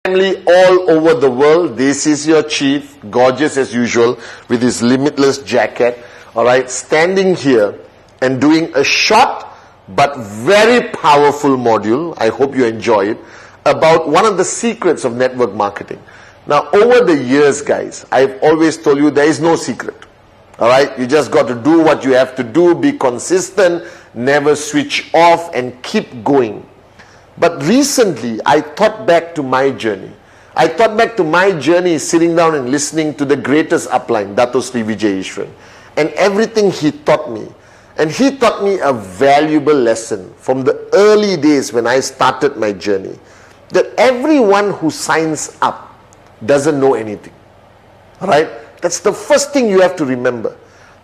Family all over the world. This is your chief, gorgeous as usual, with his limitless jacket, alright, standing here and doing a short but very powerful module, I hope you enjoy it, about one of the secrets of network marketing. Now, over the years, guys, I've always told you there is no secret, alright, you just got to do what you have to do, be consistent, never switch off and keep going. But recently, I thought back to my journey. I thought back to my journey sitting down and listening to the greatest upline, Dato Sri Vijay Ishwan, and everything he taught me. And he taught me a valuable lesson from the early days when I started my journey, that everyone who signs up doesn't know anything. Alright? That's the first thing you have to remember.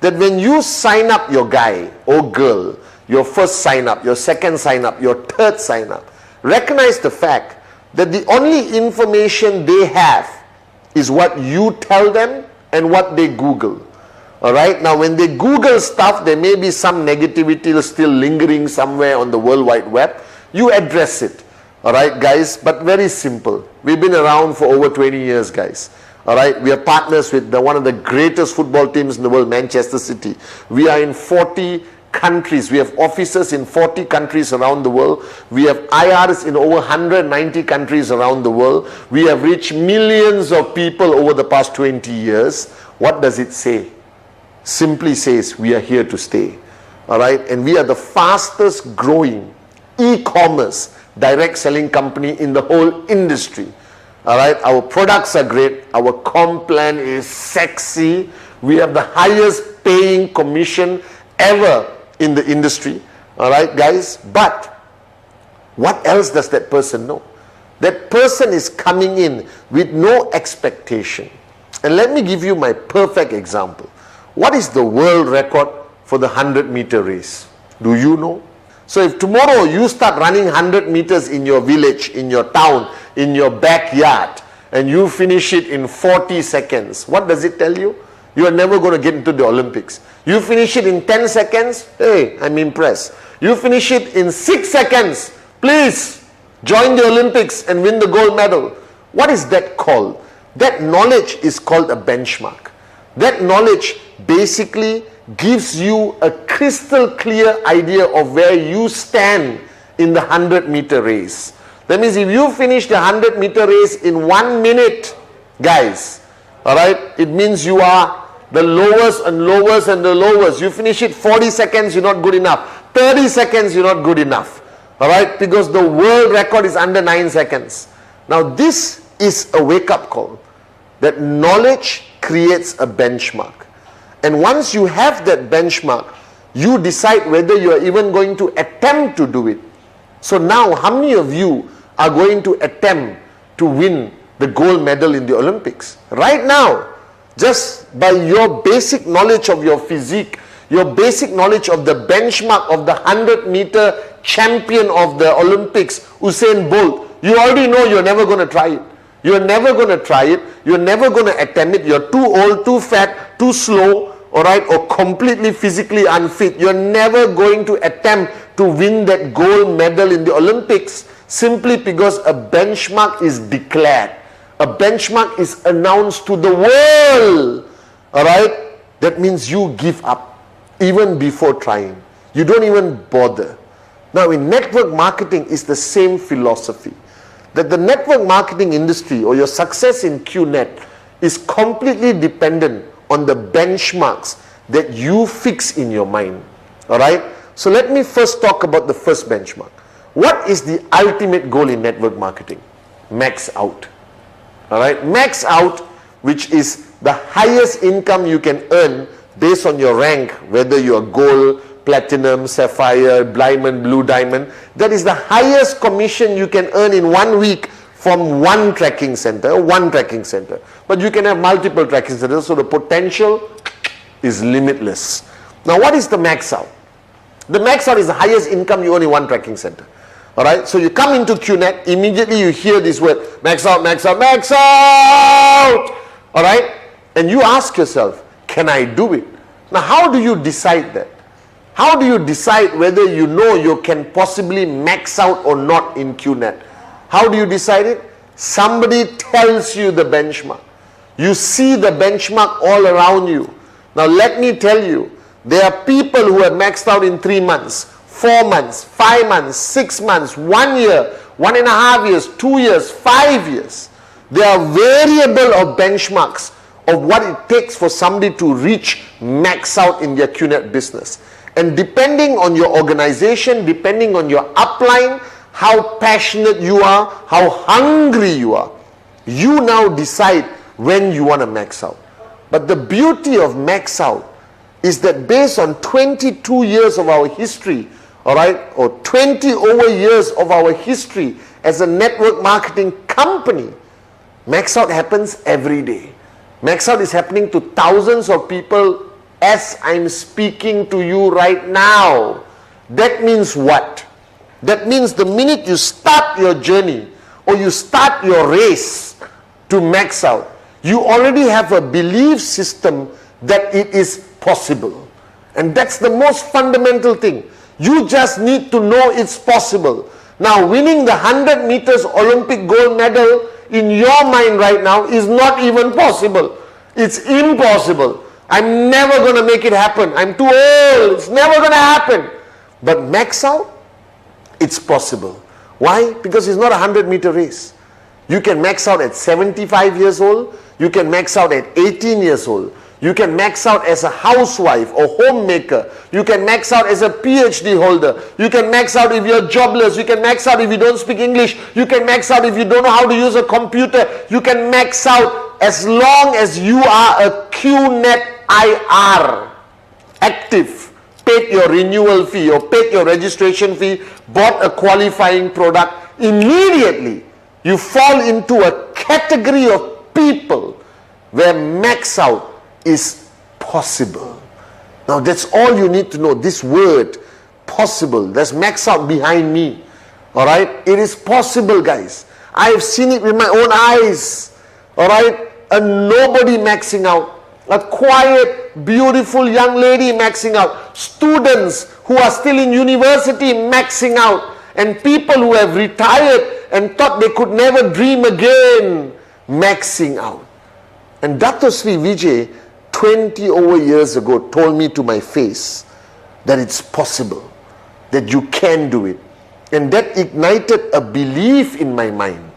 That when you sign up your guy or girl, your first sign up, your second sign up, your third sign up, recognize the fact that the only information they have is what you tell them and what they Google. Alright, now when they Google stuff, there may be some negativity still lingering somewhere on the World Wide Web. You address it. Alright, guys, but very simple. We've been around for over 20 years, guys. Alright, we are partners with one of the greatest football teams in the world, Manchester City. We are in 40 countries. We have offices in 40 countries around the world. We have IRs in over 190 countries around the world. We have reached millions of people over the past 20 years. What does it say? Simply says we are here to stay. Alright, and we are the fastest growing e-commerce direct selling company in the whole industry. Alright, our products are great. Our comp plan is sexy. We have the highest paying commission ever in the industry. Alright, guys, but what else does that person know? That person is coming in with no expectation. And let me give you my perfect example. What is the world record for the 100-meter race? Do you know? So if tomorrow you start running 100 meters in your village, in your town, in your backyard, and you finish it in 40 seconds, what does it tell you? You are never going to get into the Olympics. You finish it in 10 seconds, hey, I'm impressed. You finish it in 6 seconds, please join the Olympics and win the gold medal. What is that called? That knowledge is called a benchmark. That knowledge basically gives you a crystal clear idea of where you stand in the 100-meter race. That means if you finish the 100-meter race in 1 minute, guys, alright, it means you are the lowest and lowest and the lowest. You finish it 40 seconds, you're not good enough. 30 seconds, you're not good enough. Alright, because the world record is under 9 seconds. Now this is a wake-up call. That knowledge creates a benchmark. And once you have that benchmark, you decide whether you are even going to attempt to do it. So now, how many of you are going to attempt to win the gold medal in the Olympics? Right now, just by your basic knowledge of your physique, your basic knowledge of the benchmark of the 100-meter champion of the Olympics, Usain Bolt, you already know you're never going to try it. You're never going to try it. You're never going to attempt it. You're too old, too fat, too slow, alright, or completely physically unfit. You're never going to attempt to win that gold medal in the Olympics simply because a benchmark is declared. A benchmark is announced to the world. Alright? That means you give up even before trying. You don't even bother. Now in network marketing is the same philosophy. That the network marketing industry or your success in QNet is completely dependent on the benchmarks that you fix in your mind. Alright? So let me first talk about the first benchmark. What is the ultimate goal in network marketing? Max out. Alright? Max out, which is the highest income you can earn based on your rank, whether you are gold, platinum, sapphire, diamond, blue diamond. That is the highest commission you can earn in 1 week from one tracking center. But you can have multiple tracking centers, so the potential is limitless. Now what is the max out? The max out is the highest income you earn in one tracking center. Alright, so you come into QNet, immediately you hear this word, max out, max out, max out! Alright, and you ask yourself, can I do it? Now how do you decide that? How do you decide whether you know you can possibly max out or not in QNet? How do you decide it? Somebody tells you the benchmark. You see the benchmark all around you. Now let me tell you, there are people who have maxed out in 3 months, 4 months, 5 months, 6 months, 1 year, 1.5 years, 2 years, 5 years. There are variable of benchmarks of what it takes for somebody to reach max out in their QNet business. And depending on your organization, depending on your upline, how passionate you are, how hungry you are, you now decide when you want to max out. But the beauty of max out is that based on 22 years of our history, all right, or 20 over years of our history as a network marketing company, max out happens every day. Max out is happening to thousands of people as I'm speaking to you right now. That means what? That means the minute you start your journey or you start your race to max out, you already have a belief system that it is possible. And that's the most fundamental thing. You just need to know it's possible. Now, winning the 100 meters Olympic gold medal in your mind right now is not even possible. It's impossible. I'm never going to make it happen. I'm too old. It's never going to happen. But max out, it's possible. Why? Because it's not a 100-meter race. You can max out at 75 years old. You can max out at 18 years old. You can max out as a housewife or homemaker. You can max out as a PhD holder. You can max out if you're jobless. You can max out if you don't speak English. You can max out if you don't know how to use a computer. You can max out as long as you are a QNet IR, active, paid your renewal fee or paid your registration fee, bought a qualifying product. Immediately, you fall into a category of people where max out is possible. Now that's all you need to know. This word, possible, there's max out behind me. Alright, it is possible, guys. I have seen it with my own eyes. Alright, and nobody maxing out. A quiet, beautiful young lady maxing out. Students who are still in university maxing out. And people who have retired and thought they could never dream again maxing out. And Dr. Sri Vijay 20 over years ago told me to my face that it's possible, that you can do it. And that ignited a belief in my mind.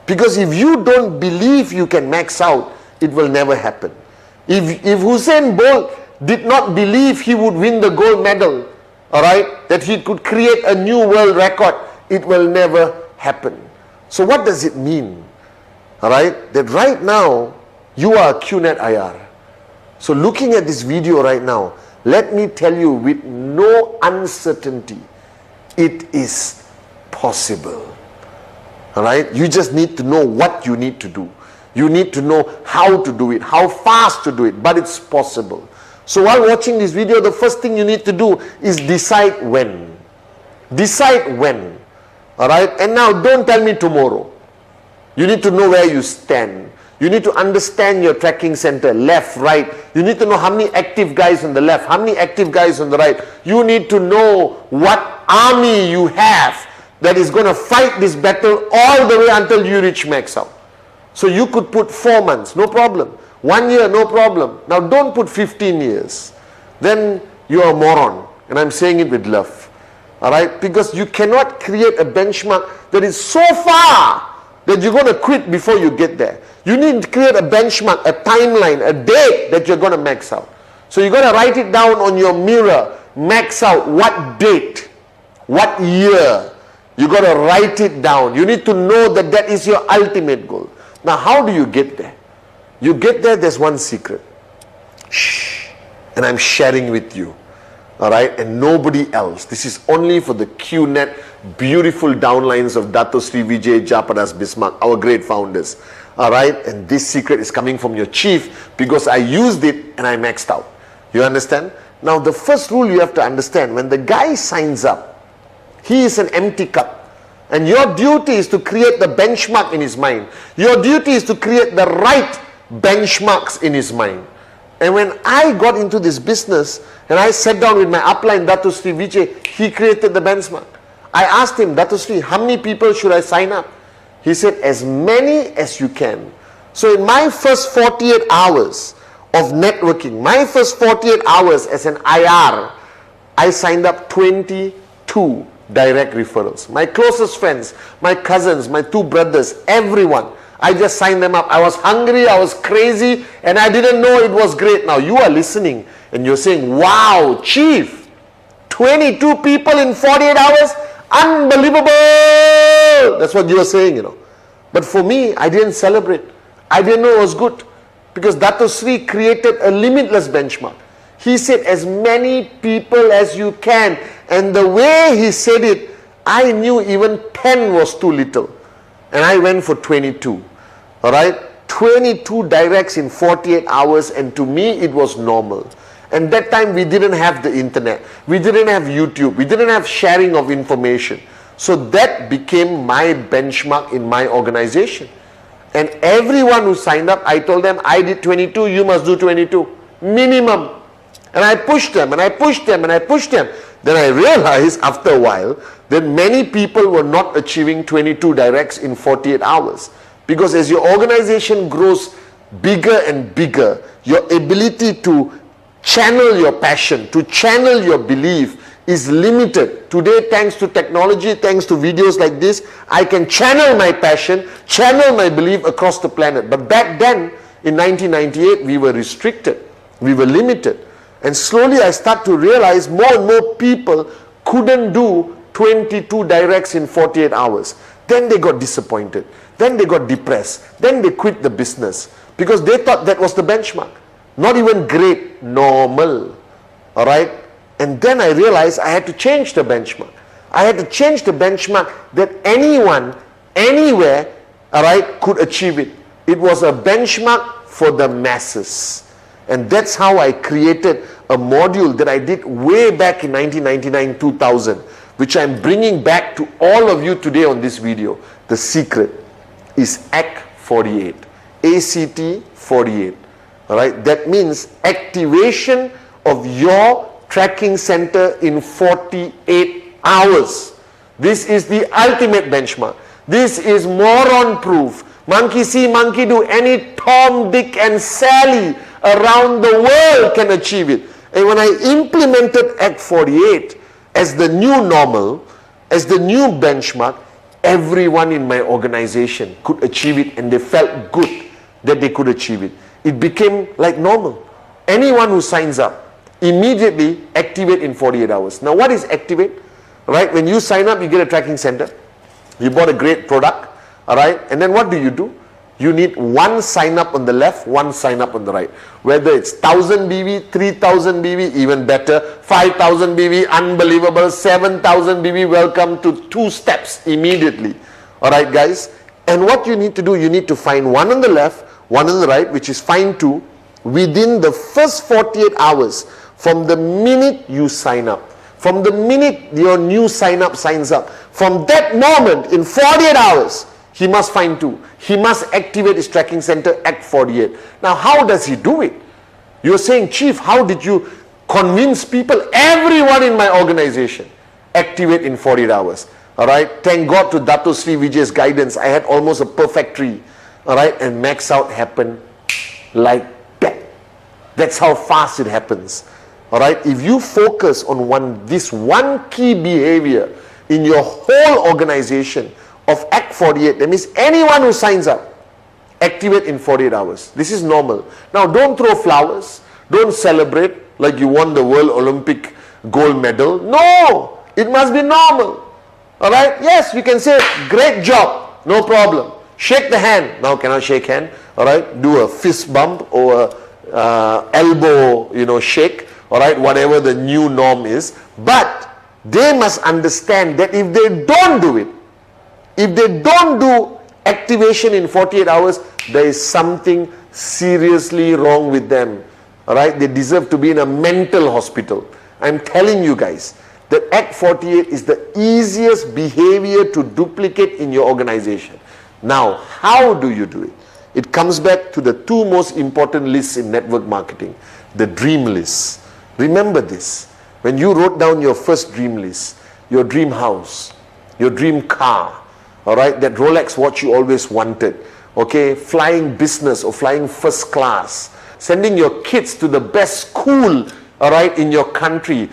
Because if you don't believe you can max out, it will never happen. If Usain Bolt did not believe he would win the gold medal, alright, that he could create a new world record, it will never happen. So what does it mean? Alright, that right now, you are a QNet IR. So looking at this video right now, let me tell you with no uncertainty, it is possible. Alright, you just need to know what you need to do. You need to know how to do it, how fast to do it, but it's possible. So while watching this video, the first thing you need to do is decide when. Decide when. Alright, and now don't tell me tomorrow. You need to know where you stand. You need to understand your tracking center, left, right. You need to know how many active guys on the left, how many active guys on the right. You need to know what army you have that is going to fight this battle all the way until you reach max out. So you could put 4 months, no problem. 1 year, no problem. Now don't put 15 years. Then you are a moron. And I'm saying it with love. Alright? Because you cannot create a benchmark that is so far that you're going to quit before you get there. You need to create a benchmark, a timeline, a date that you're going to max out. So you're going to write it down on your mirror. Max out what date, what year. You got to write it down. You need to know that that is your ultimate goal. Now, how do you get there? You get there, there's one secret. Shh. And I'm sharing with you. Alright? And nobody else. This is only for the QNet beautiful downlines of Dato Sri Vijay Japadas Bismarck, our great founders. Alright? And this secret is coming from your chief because I used it and I maxed out. You understand? Now, the first rule you have to understand, when the guy signs up, he is an empty cup. And your duty is to create the benchmark in his mind. Your duty is to create the right benchmarks in his mind. And when I got into this business and I sat down with my upline, Dato Sri Vijay, he created the benchmark. I asked him, Dato Sri, how many people should I sign up? He said, as many as you can. So in my first 48 hours of networking, my first 48 hours as an IR, I signed up 22 direct referrals. My closest friends, my cousins, my 2 brothers, everyone. I just signed them up. I was hungry, I was crazy, and I didn't know it was great. Now you are listening and you're saying, wow, Chief, 22 people in 48 hours? Unbelievable! That's what you were saying, you know. But for me, I didn't celebrate. I didn't know it was good. Because Dato Sri created a limitless benchmark. He said, as many people as you can. And the way he said it, I knew even 10 was too little. And I went for 22. Alright? 22 directs in 48 hours, and to me it was normal. And that time we didn't have the internet. We didn't have YouTube. We didn't have sharing of information. So that became my benchmark in my organization. And everyone who signed up, I told them, I did 22, you must do 22. Minimum. And I pushed them, and I pushed them, and I pushed them. Then I realized after a while that many people were not achieving 22 directs in 48 hours. Because as your organization grows bigger and bigger, your ability to channel your passion, to channel your belief is limited. Today, thanks to technology, thanks to videos like this, I can channel my passion, channel my belief across the planet. But back then, in 1998, we were restricted. We were limited. And slowly I start to realize more and more people couldn't do 22 directs in 48 hours. Then they got disappointed. Then they got depressed. Then they quit the business. Because they thought that was the benchmark. Not even great, normal. Alright? And then I realized I had to change the benchmark. I had to change the benchmark that anyone, anywhere, alright, could achieve it. It was a benchmark for the masses. And that's how I created a module that I did way back in 1999-2000, which I'm bringing back to all of you today on this video. The secret is ACT48. ACT48. Alright, that means activation of your tracking center in 48 hours. This is the ultimate benchmark. This is moron proof. Monkey see, monkey do. Any Tom, Dick and Sally around the world can achieve it. And when I implemented ACT48 as the new normal, as the new benchmark, everyone in my organization could achieve it, and they felt good that they could achieve it. It became like normal. Anyone who signs up, immediately activate in 48 hours. Now what is activate? Right? When you sign up, you get a tracking center. You bought a great product. Alright? And then what do? You need one sign up on the left, one sign up on the right. Whether it's 1000 BV, 3000 BV, even better, 5000 BV, unbelievable, 7000 BV, welcome to 2 steps immediately. Alright guys? And what you need to do, you need to find one on the left, one on the right, which is fine too, within the first 48 hours from the minute you sign up. From the minute your new signs up, from that moment in 48 hours, he must find 2. He must activate his tracking center, ACT48. Now, how does he do it? You're saying, Chief, how did you convince people? Everyone in my organization activate in 48 hours. Alright? Thank God to Dato Sri Vijay's guidance, I had almost a perfect tree. Alright? And max out happened like that. That's how fast it happens. Alright? If you focus on this one key behavior in your whole organization of ACT48, that means anyone who signs up, activate in 48 hours. This is normal. Now don't throw flowers, don't celebrate like you won the World Olympic gold medal. No, it must be normal. Alright, yes, you can say great job, no problem. Shake the hand. Now cannot shake hand. Alright, do a fist bump or a elbow, shake. Alright, whatever the new norm is. But they must understand that if they don't do it, if they don't do activation in 48 hours, there is something seriously wrong with them. Alright, they deserve to be in a mental hospital. I'm telling you guys that ACT48 is the easiest behavior to duplicate in your organization. Now, how do you do it? It comes back to the 2 most important lists in network marketing. The dream list. Remember this. When you wrote down your first dream list, your dream house, your dream car, all right, that Rolex watch you always wanted, okay, flying business or flying first class, sending your kids to the best school, all right, in your country,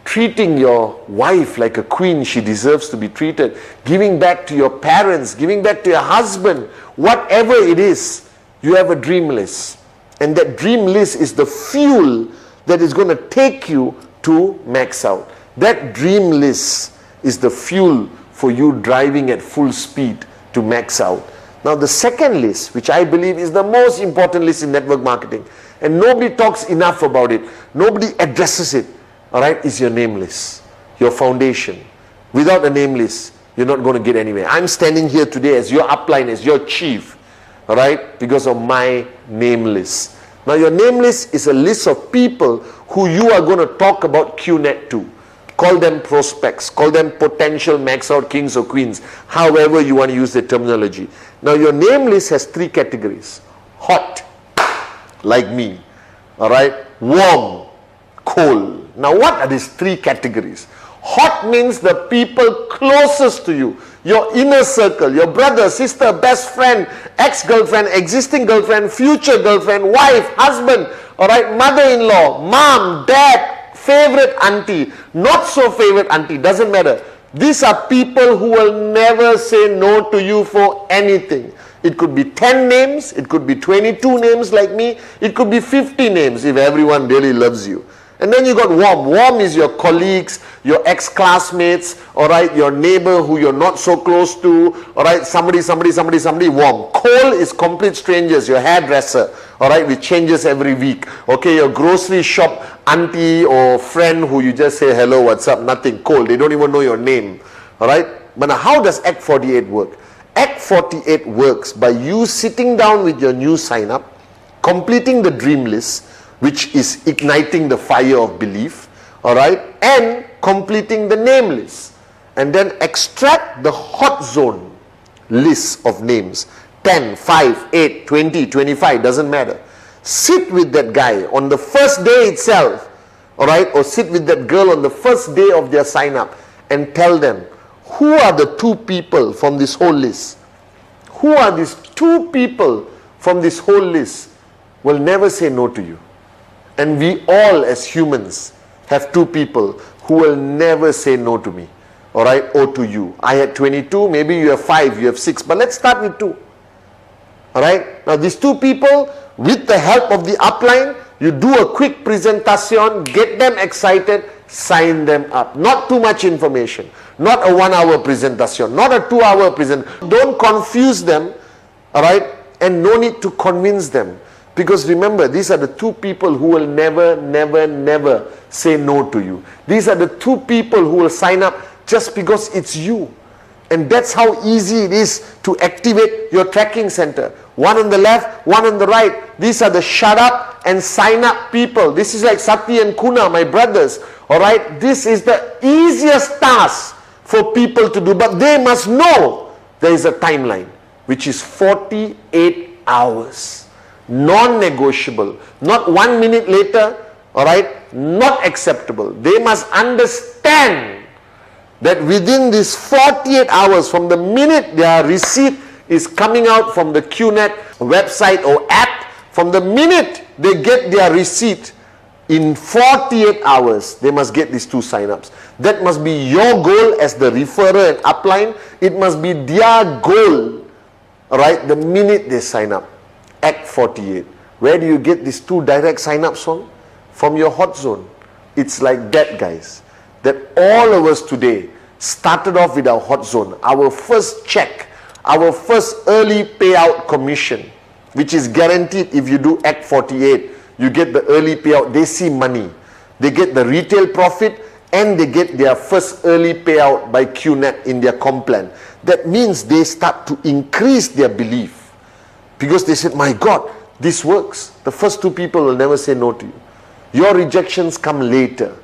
treating your wife like a queen she deserves to be treated, giving back to your parents, giving back to your husband, whatever it is, you have a dream list. And that dream list is the fuel that is going to take you to max out. That dream list is the fuel for you driving at full speed to max out. Now the second list, which I believe is the most important list in network marketing, and nobody talks enough about it, nobody addresses it, all right, is your name list, your foundation. Without a name list, you're not going to get anywhere. I'm standing here today as your upline, as your chief, all right, because of my name list. Now your name list is a list of people who you are going to talk about QNet to. Call them prospects, call them potential max out kings or queens, however you want to use the terminology. Now your name list has three categories. Hot, like me, all right, warm, cold. Now what are these three categories? Hot means the people closest to you, your inner circle, your brother, sister, best friend, ex-girlfriend, existing girlfriend, future girlfriend, wife, husband, all right, mother-in-law, mom, dad, favorite auntie, not so favorite auntie, doesn't matter. These are people who will never say no to you for anything. It could be 10 names, it could be 22 names like me, it could be 50 names if everyone really loves you. And then you got warm. Warm is your colleagues, your ex-classmates, all right, your neighbor who you're not so close to, all right, somebody, warm. Cold is complete strangers, your hairdresser, all right, which changes every week. Okay, your grocery shop auntie or friend who you just say hello, what's up, nothing. Cold, they don't even know your name, all right. But now how does ACT48 work? ACT48 works by you sitting down with your new sign up, completing the dream list, which is igniting the fire of belief, all right, and completing the name list, and then extract the hot zone list of names, 10, 5, 8, 20, 25, doesn't matter. Sit with that guy on the first day itself, all right, or sit with that girl on the first day of their sign up and tell them, who are the two people from this whole list? Who are these two people from this whole list will never say no to you? And we all as humans have two people who will never say no to me, all right, or to you. I had 22, maybe you have 5, you have 6, but let's start with 2. All right, now these two people, with the help of the upline, you do a quick presentation, get them excited, sign them up. Not too much information, not a 1-hour presentation, not a 2-hour presentation. Don't confuse them, all right, and no need to convince them. Because remember, these are the two people who will never say no to you. These are the two people who will sign up just because it's you. And that's how easy it is to activate your tracking center. One on the left, one on the right. These are the shut up and sign up people. This is like Sati and Kuna, my brothers. All right, this is the easiest task for people to do. But they must know there is a timeline, which is 48 hours. Non-negotiable, not 1 minute later, all right, not acceptable. They must understand that within these 48 hours, from the minute their receipt is coming out from the QNet website or app, from the minute they get their receipt, in 48 hours, they must get these 2 signups. That must be your goal as the referrer and upline. It must be their goal, all right, the minute they sign up. ACT48. Where do you get these 2 direct sign-ups from? From your hot zone. It's like that, guys. That all of us today started off with our hot zone. Our first check, our first early payout commission, which is guaranteed if you do ACT48. You get the early payout. They see money. They get the retail profit and they get their first early payout by QNet in their comp plan. That means they start to increase their belief. Because they said, my God, this works. The first 2 people will never say no to you. Your rejections come later.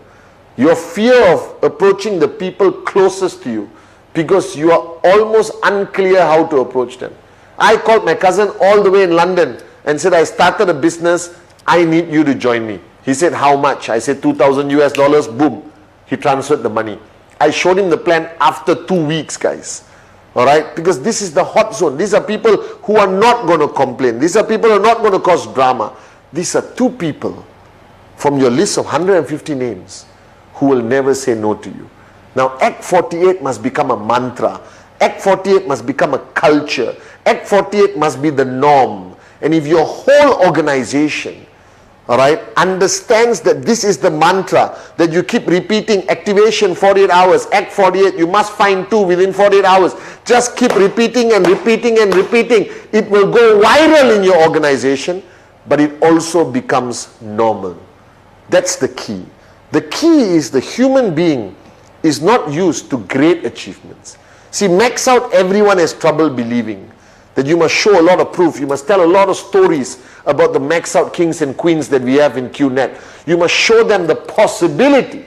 Your fear of approaching the people closest to you, because you are almost unclear how to approach them. I called my cousin all the way in London and said, I started a business. I need you to join me. He said, how much? I said, $2,000 US. Boom. He transferred the money. I showed him the plan after 2 weeks, guys. All right, because this is the hot zone. These are people who are not going to complain. These are people who are not going to cause drama. These are 2 people from your list of 150 names who will never say no to you. Now, ACT48 must become a mantra. ACT48 must become a culture. ACT48 must be the norm. And if your whole organization, all right, understands that this is the mantra, that you keep repeating activation 48 hours, ACT48, you must find 2 within 48 hours. Just keep repeating and repeating and repeating. It will go viral in your organization, but it also becomes normal. That's the key. The key is the human being is not used to great achievements. See, max out, everyone has trouble believing that you must show a lot of proof. You must tell a lot of stories about the max out kings and queens that we have in QNet. You must show them the possibility.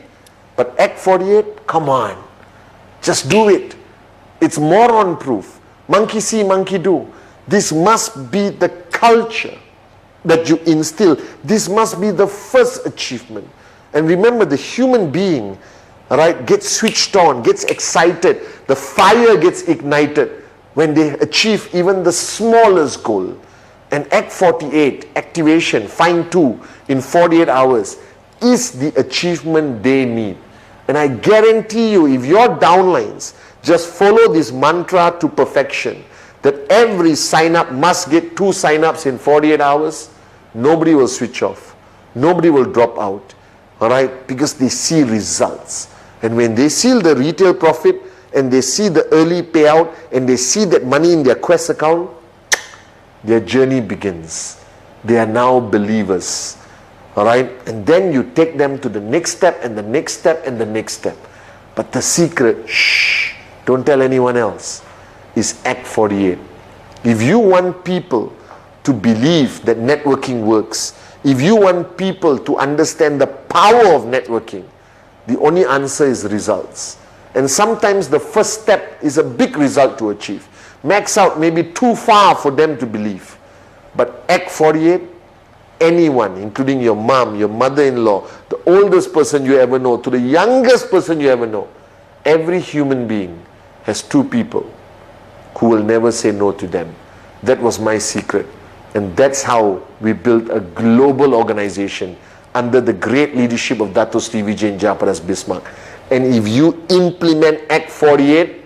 But ACT48, come on, just do it. It's moron proof. Monkey see, monkey do. This must be the culture that you instill. This must be the first achievement. And remember, the human being, right, gets switched on, gets excited. The fire gets ignited when they achieve even the smallest goal. And ACT48, activation, find 2 in 48 hours, is the achievement they need. And I guarantee you, if your downlines just follow this mantra to perfection, that every sign-up must get 2 sign-ups in 48 hours, nobody will switch off. Nobody will drop out. All right? Because they see results. And when they see the retail profit, and they see the early payout, and they see that money in their Quest account, their journey begins. They are now believers. All right? And then you take them to the next step, and the next step, and the next step. But the secret, shh, don't tell anyone else, is ACT48. If you want people to believe that networking works, if you want people to understand the power of networking, the only answer is results. And sometimes the first step is a big result to achieve. Max out may be too far for them to believe. But ACT48, anyone, including your mom, your mother-in-law, the oldest person you ever know, to the youngest person you ever know, every human being has 2 people who will never say no to them. That was my secret. And that's how we built a global organization under the great leadership of Dato Sri Vijay Japaras Bismarck. And if you implement ACT48,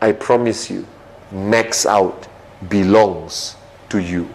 I promise you, max out belongs to you.